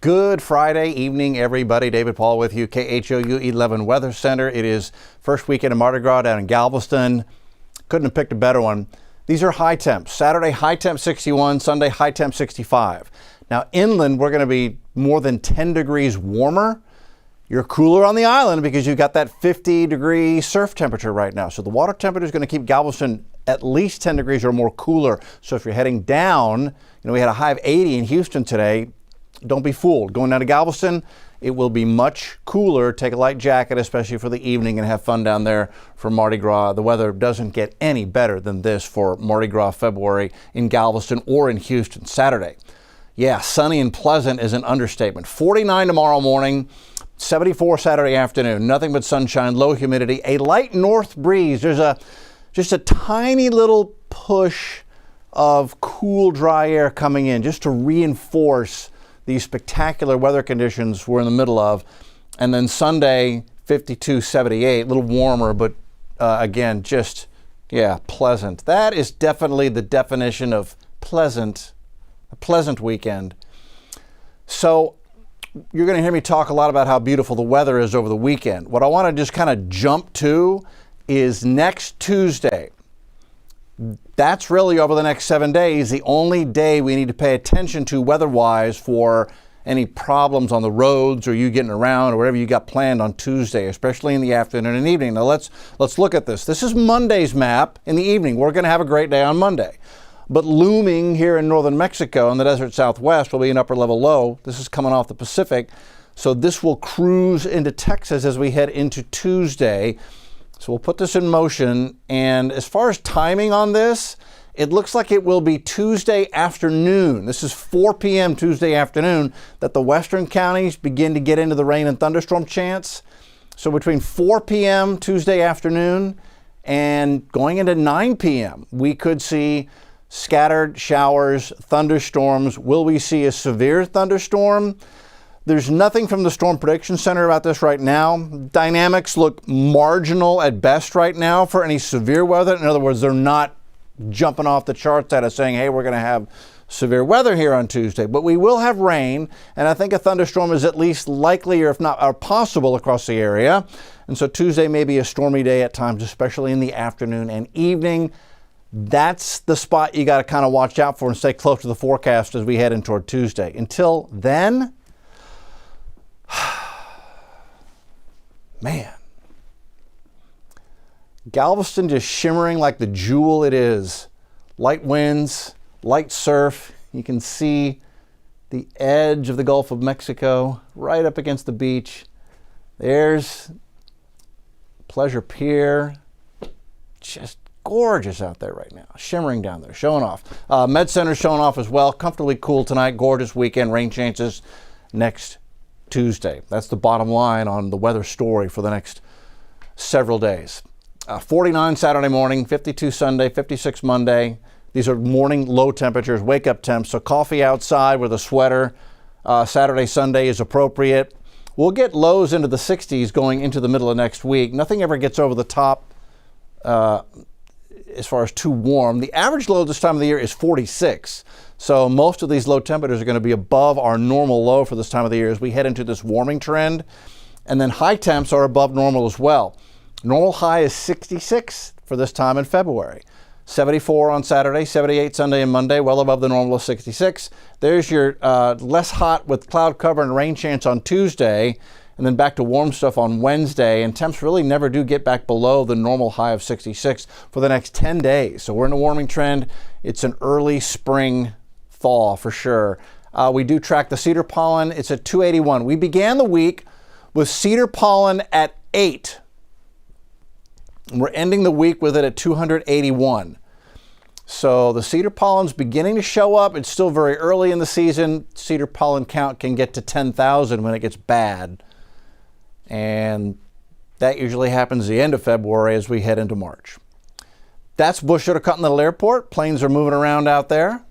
Good Friday evening, everybody. David Paul with you, KHOU 11 Weather Center. It is first weekend of Mardi Gras down in Galveston. Couldn't have picked a better one. These are high temps. Saturday, high temp 61. Sunday, high temp 65. Now, inland, we're going to be more than 10 degrees warmer. You're cooler on the island because you've got that 50-degree surf temperature right now. So the water temperature is going to keep Galveston at least 10 degrees or more cooler. So if you're heading down, we had a high of 80 in Houston today. Don't be fooled. Going down to Galveston, it will be much cooler. Take a light jacket, especially for the evening, and have fun down there for Mardi Gras. The weather doesn't get any better than this for Mardi Gras February in Galveston or in Houston. Saturday, yeah, sunny and pleasant is an understatement. 49 tomorrow morning, 74 Saturday afternoon. Nothing but sunshine, low humidity, a light north breeze. There's just a tiny little push of cool, dry air coming in just to reinforce these spectacular weather conditions we're in the middle of. And then Sunday, 52, 78, a little warmer, but again, just, yeah, pleasant. That is definitely the definition of pleasant, a pleasant weekend. So you're going to hear me talk a lot about how beautiful the weather is over the weekend. What I want to just kind of jump to is next Tuesday. That's really over the next 7 days, the only day we need to pay attention to weather-wise for any problems on the roads or you getting around or whatever you got planned on Tuesday, especially in the afternoon and evening. Now let's look at this. This is Monday's map in the evening. We're going to have a great day on Monday. But looming here in northern Mexico in the desert southwest will be an upper level low. This is coming off the Pacific. So this will cruise into Texas as we head into Tuesday. So we'll put this in motion, and as far as timing on this, it looks like it will be Tuesday afternoon. This is 4 p.m. Tuesday afternoon that the western counties begin to get into the rain and thunderstorm chance. So between 4 p.m. Tuesday afternoon and going into 9 p.m., we could see scattered showers, thunderstorms. Will we see a severe thunderstorm? There's nothing from the Storm Prediction Center about this right now. Dynamics look marginal at best right now for any severe weather. In other words, they're not jumping off the charts at us saying, hey, we're going to have severe weather here on Tuesday. But we will have rain, and I think a thunderstorm is at least likely, or if not, or possible across the area. And so Tuesday may be a stormy day at times, especially in the afternoon and evening. That's the spot you got to kind of watch out for and stay close to the forecast as we head in toward Tuesday. Until then, man, Galveston just shimmering like the jewel it is. Light winds, light surf. You can see the edge of the Gulf of Mexico right up against the beach. There's Pleasure Pier. Just gorgeous out there right now. Shimmering down there, showing off. Med Center's showing off as well. Comfortably cool tonight. Gorgeous weekend. Rain chances next Tuesday. That's the bottom line on the weather story for the next several days. 49 Saturday morning, 52 Sunday, 56 Monday. These are morning low temperatures, wake up temps. So coffee outside with a sweater. Saturday, Sunday is appropriate. We'll get lows into the 60s going into the middle of next week. Nothing ever gets over the top as far as too warm. The average low this time of the year is 46. So most of these low temperatures are going to be above our normal low for this time of the year as we head into this warming trend. And then high temps are above normal as well. Normal high is 66 for this time in February. 74 on Saturday, 78 Sunday and Monday, well above the normal of 66. There's your less hot with cloud cover and rain chance on Tuesday, and then back to warm stuff on Wednesday. And temps really never do get back below the normal high of 66 for the next 10 days. So we're in a warming trend. It's an early spring thaw for sure. We do track the cedar pollen. It's at 281. We began the week with cedar pollen at 8. And we're ending the week with it at 281. So the cedar pollen's beginning to show up. It's still very early in the season. Cedar pollen count can get to 10,000 when it gets bad. And that usually happens the end of February as we head into March. That's Bush at Continental Airport. Planes are moving around out there.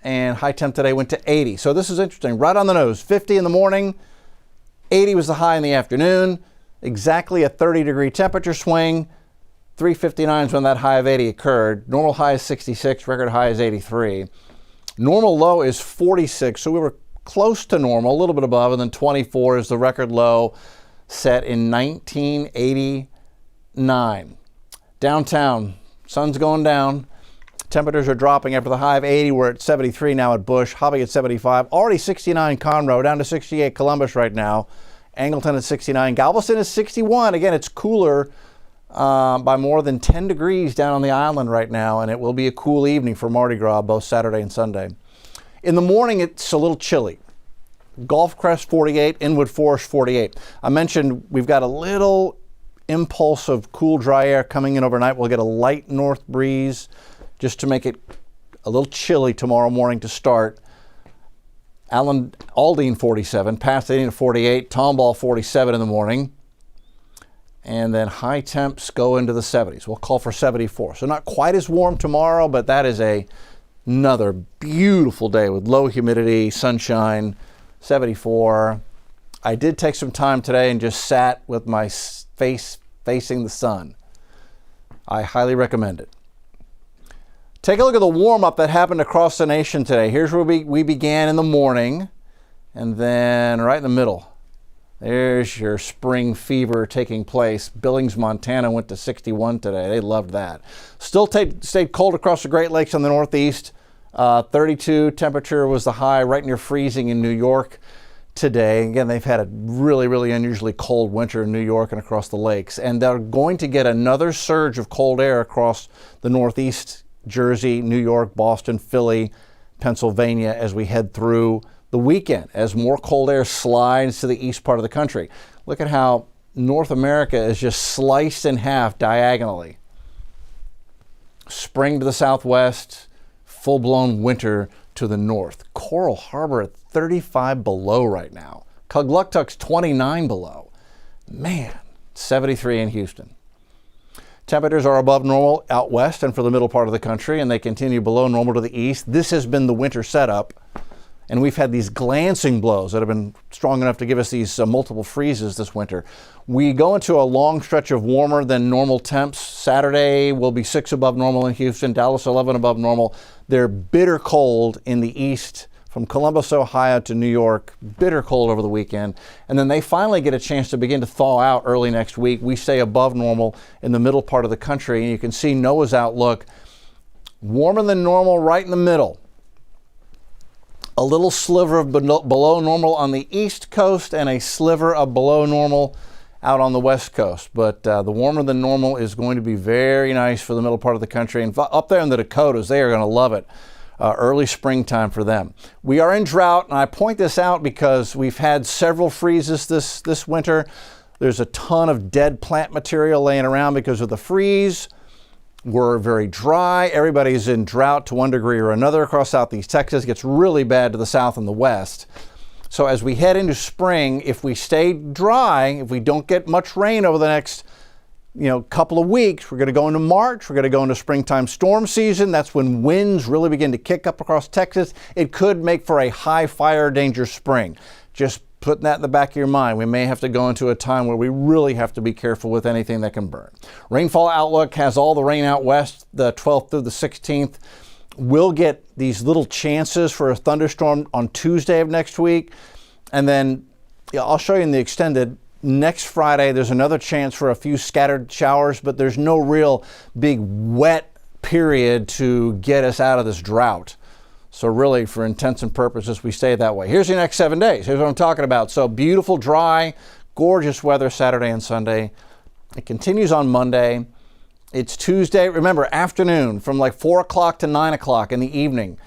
And high temp today went to 80. So this is interesting. Right on the nose. 50 in the morning. 80 was the high in the afternoon. Exactly a 30-degree temperature swing. 3:59 is when that high of 80 occurred. Normal high is 66. Record high is 83. Normal low is 46. So we were close to normal, a little bit above, and then 24 is the record low set in 1989. Downtown, sun's going down. Temperatures are dropping after the high of 80. We're at 73 now at Bush, Hobby at 75, already 69 Conroe, down to 68 Columbus right now. Angleton at 69, Galveston is 61. Again, it's cooler by more than 10 degrees down on the island right now, and it will be a cool evening for Mardi Gras, both Saturday and Sunday. In the morning, it's a little chilly. Gulf Crest 48, Inwood Forest 48. I mentioned we've got a little impulse of cool, dry air coming in overnight. We'll get a light north breeze just to make it a little chilly tomorrow morning to start. Aldine 47, Pasadena 48, Tomball 47 in the morning. And then high temps go into the 70s. We'll call for 74. So not quite as warm tomorrow, but that is another beautiful day with low humidity, sunshine, 74. I did take some time today and just sat with my face facing the sun. I highly recommend it. Take a look at the warm-up that happened across the nation today. Here's where we began in the morning, and then right in the middle, there's your spring fever taking place. Billings, Montana went to 61 today. They loved that. Still stayed cold across the Great Lakes on the northeast. 32 temperature was the high, right near freezing in New York today. Again, they've had a really, really unusually cold winter in New York and across the lakes. And they're going to get another surge of cold air across the northeast, Jersey, New York, Boston, Philly, Pennsylvania as we head through the weekend, as more cold air slides to the east part of the country. Look at how North America is just sliced in half diagonally. Spring to the southwest, full-blown winter to the north. Coral Harbor at 35 below right now. Kugluktuk's 29 below. Man, 73 in Houston. Temperatures are above normal out west and for the middle part of the country, and they continue below normal to the east. This has been the winter setup, and we've had these glancing blows that have been strong enough to give us these multiple freezes this winter. We go into a long stretch of warmer than normal temps. Saturday will be 6 above normal in Houston, Dallas 11 above normal. They're bitter cold in the east from Columbus, Ohio to New York, bitter cold over the weekend. And then they finally get a chance to begin to thaw out early next week. We stay above normal in the middle part of the country, and you can see NOAA's outlook, warmer than normal right in the middle. A little sliver of below normal on the east coast and a sliver of below normal out on the west coast. But the warmer than normal is going to be very nice for the middle part of the country. And up there in the Dakotas, they are going to love it. Early springtime for them. We are in drought, and I point this out because we've had several freezes this winter. There's a ton of dead plant material laying around because of the freeze. We're very dry. Everybody's in drought to one degree or another across southeast Texas. It gets really bad to the south and the west. So as we head into spring, if we stay dry, if we don't get much rain over the next couple of weeks, we're going to go into March. We're going to go into springtime storm season. That's when winds really begin to kick up across Texas. It could make for a high fire danger spring. Just putting that in the back of your mind. We may have to go into a time where we really have to be careful with anything that can burn. Rainfall outlook has all the rain out west, the 12th through the 16th. We'll get these little chances for a thunderstorm on Tuesday of next week. And then I'll show you in the extended. Next Friday, there's another chance for a few scattered showers, but there's no real big wet period to get us out of this drought. So really, for intents and purposes, we stay that way. Here's the next 7 days. Here's what I'm talking about. So beautiful, dry, gorgeous weather Saturday and Sunday. It continues on Monday. It's Tuesday. Remember, afternoon from like 4 o'clock to 9 o'clock in the evening.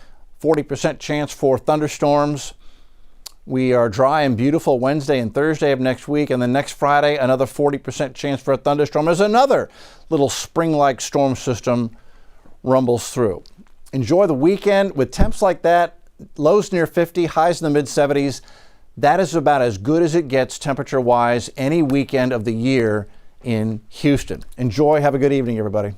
40% chance for thunderstorms. We are dry and beautiful Wednesday and Thursday of next week, and then next Friday, another 40% chance for a thunderstorm as another little spring-like storm system rumbles through. Enjoy the weekend with temps like that, lows near 50, highs in the mid-70s. That is about as good as it gets temperature-wise any weekend of the year in Houston. Enjoy. Have a good evening, everybody.